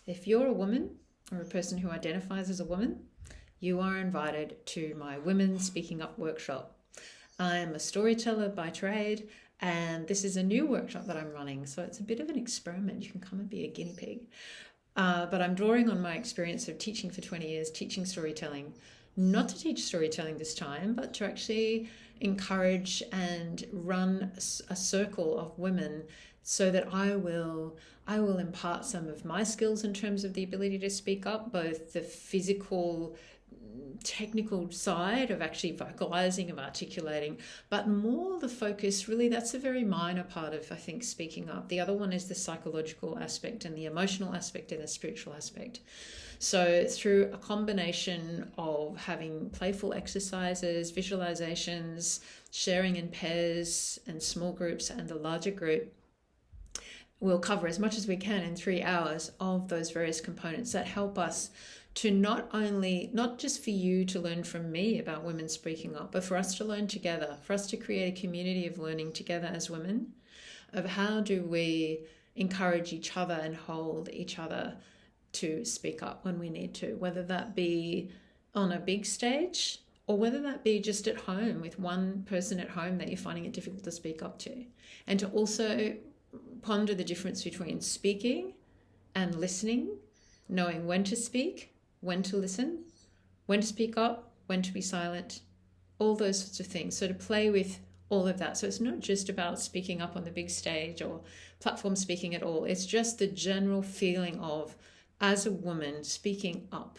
If you're a woman or a person who identifies as a woman, you are invited to my Women Speaking Up workshop. I am a storyteller by trade, and this is a new workshop that I'm running, so it's a bit of an experiment. You can come and be a guinea pig. But I'm drawing on my experience of teaching for 20 years, teaching storytelling, not to teach storytelling this time, but to actually encourage and run a circle of women so that I will impart some of my skills in terms of the ability to speak up, both the physical, technical side of actually vocalizing, of articulating, but more the focus, really, that's a very minor part of, I think, speaking up. The other one is the psychological aspect and the emotional aspect and the spiritual aspect. So through a combination of having playful exercises, visualizations, sharing in pairs and small groups and the larger group, we'll cover as much as we can in 3 hours of those various components that help us to not just for you to learn from me about women speaking up, but for us to learn together, for us to create a community of learning together as women, of how do we encourage each other and hold each other to speak up when we need to, whether that be on a big stage or whether that be just at home with one person at home that you're finding it difficult to speak up to. And to also ponder the difference between speaking and listening, knowing when to speak, when to listen, when to speak up, when to be silent, all those sorts of things. So to play with all of that. So it's not just about speaking up on the big stage or platform speaking at all. It's just the general feeling of, as a woman, speaking up.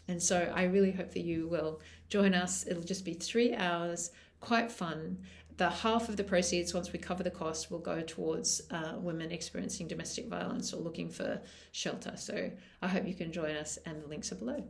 And so I really hope that you will join us. It'll just be 3 hours, quite fun. The half of the proceeds, once we cover the cost, will go towards women experiencing domestic violence or looking for shelter. So I hope you can join us, and the links are below.